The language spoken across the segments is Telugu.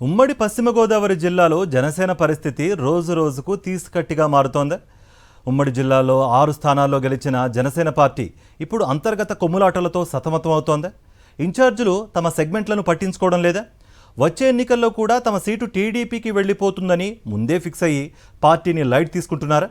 ఉమ్మడి పశ్చిమ గోదావరి జిల్లాలో జనసేన పరిస్థితి రోజు రోజుకు తీసికట్టిగా మారుతోంది. ఉమ్మడి జిల్లాలో 6 స్థానాల్లో గెలిచిన జనసేన పార్టీ ఇప్పుడు అంతర్గత కొమ్ములాటలతో సతమతమవుతోంది. ఇన్ఛార్జీలు తమ సెగ్మెంట్లను పట్టించుకోవడం లేదా? వచ్చే ఎన్నికల్లో కూడా తమ సీటు టీడీపీకి వెళ్ళిపోతుందని ముందే ఫిక్స్ అయ్యి పార్టీని లైట్ తీసుకుంటున్నారా?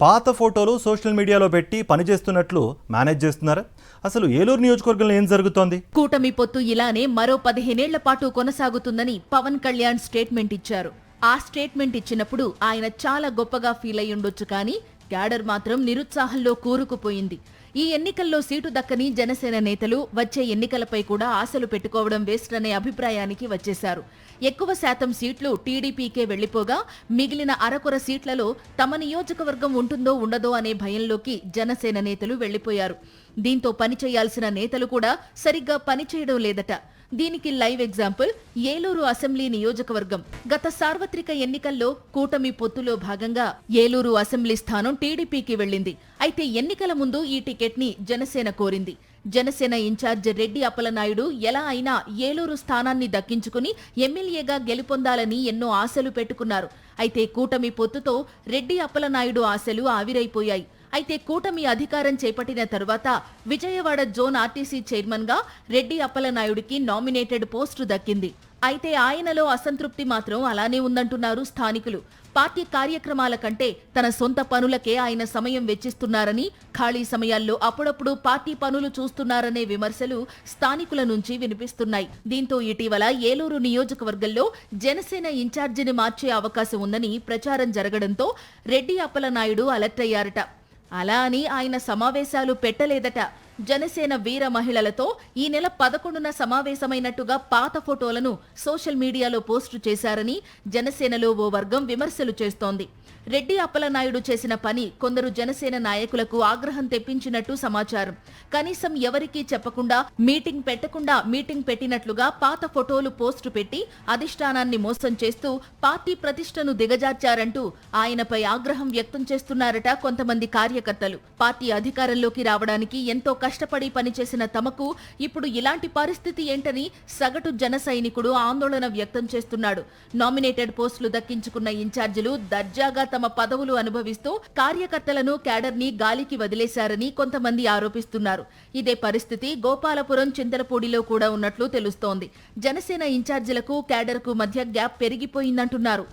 పాత ఫోటోలు సోషల్ మీడియాలో పెట్టి పనిచేస్తున్నట్లు మేనేజ్ చేస్తున్నారా? అసలు ఏలూరు నియోజకవర్గంలో ఏం జరుగుతోంది? కూటమి పొత్తు ఇలానే మరో 15 ఏళ్ల పాటు కొనసాగుతుందని పవన్ కళ్యాణ్ స్టేట్మెంట్ ఇచ్చారు. ఆ స్టేట్మెంట్ ఇచ్చినప్పుడు ఆయన చాలా గొప్పగా ఫీల్ అయ్యుండొచ్చు, కానీ క్యాడర్ మాత్రం నిరుత్సాహంలో కూరుకుపోయింది. ఈ ఎన్నికల్లో సీటు దక్కని జనసేన నేతలు వచ్చే ఎన్నికలపై కూడా ఆశలు పెట్టుకోవడం వేస్ట్ అనే అభిప్రాయానికి వచ్చేశారు. ఎక్కువ శాతం సీట్లు టీడీపీకే వెళ్లిపోగా మిగిలిన అరకొర సీట్లలో తమ నియోజకవర్గం ఉంటుందో ఉండదో అనే భయంలోకి జనసేన నేతలు వెళ్లిపోయారు. దీంతో పనిచేయాల్సిన నేతలు కూడా సరిగ్గా పనిచేయడం లేదట. దీనికి లైవ్ ఎగ్జాంపుల్ ఏలూరు అసెంబ్లీ నియోజకవర్గం. గత సార్వత్రిక ఎన్నికల్లో కూటమి పొత్తులో భాగంగా ఏలూరు అసెంబ్లీ స్థానం టీడీపీకి వెళ్లింది. అయితే ఎన్నికల ముందు ఈ టికెట్ ని జనసేన కోరింది. జనసేన ఇన్ఛార్జ్ రెడ్డి అప్పలనాయుడు ఎలా అయినా ఏలూరు స్థానాన్ని దక్కించుకుని ఎమ్మెల్యేగా గెలుపొందాలని ఎన్నో ఆశలు పెట్టుకున్నారు. అయితే కూటమి పొత్తుతో రెడ్డి అప్పలనాయుడు ఆశలు ఆవిరైపోయాయి. అయితే కూటమి అధికారం చేపట్టిన తరువాత విజయవాడ జోన్ ఆర్టీసీ చైర్మన్ గా రెడ్డి అప్పలనాయుడికి నామినేటెడ్ పోస్టు దక్కింది. అయితే ఆయనలో అసంతృప్తి మాత్రం అలానే ఉందంటున్నారు స్థానికులు. పార్టీ కార్యక్రమాల కంటే తన సొంత పనులకే ఆయన సమయం వెచ్చిస్తున్నారని, ఖాళీ సమయాల్లో అప్పుడప్పుడు పార్టీ పనులు చూస్తున్నారనే విమర్శలు స్థానికుల నుంచి వినిపిస్తున్నాయి. దీంతో ఇటీవల ఏలూరు నియోజకవర్గంలో జనసేన ఇన్ఛార్జిని మార్చే అవకాశం ఉందని ప్రచారం జరగడంతో రెడ్డి అప్పలనాయుడు అలర్ట్ అయ్యారట. అలా అని ఆయన సమావేశాలు పెట్టలేదట. జనసేన వీర మహిళలతో ఈ నెల 11న సమావేశమైనట్టుగా పాత ఫోటోలను సోషల్ మీడియాలో పోస్టు చేశారని జనసేనలో ఓ వర్గం విమర్శలు చేస్తోంది. రెడ్డి అప్పలనాయుడు చేసిన పని కొందరు జనసేన నాయకులకు ఆగ్రహం తెప్పించినట్టు సమాచారం. కనీసం ఎవరికీ చెప్పకుండా మీటింగ్ పెట్టినట్లుగా పాత ఫోటోలు పోస్టు పెట్టి అధిష్టానాన్ని మోసం చేస్తూ పార్టీ ప్రతిష్టను దిగజార్చారంటూ ఆయనపై ఆగ్రహం వ్యక్తం చేస్తున్నారట కొంతమంది కార్యకర్తలు. పార్టీ అధికారంలోకి రావడానికి ఎంతో కష్టపడి పనిచేసిన తమకు ఇప్పుడు ఇలాంటి పరిస్థితి ఏంటని సగటు జన సైనికుడు ఆందోళన వ్యక్తం చేస్తున్నాడు. నామినేటెడ్ పోస్టులు దక్కించుకున్న ఇన్ఛార్జీలు దర్జాగా తమ పదవులు అనుభవిస్తూ కార్యకర్తలను క్యాడర్ ని గాలికి వదిలేశారని కొంతమంది ఆరోపిస్తున్నారు. ఇదే పరిస్థితి గోపాలపురం, చింతలపూడిలో కూడా ఉన్నట్లు తెలుస్తోంది. జనసేన ఇన్ఛార్జీలకు క్యాడర్ కు మధ్య గ్యాప్ పెరిగిపోయిందంటున్నారు.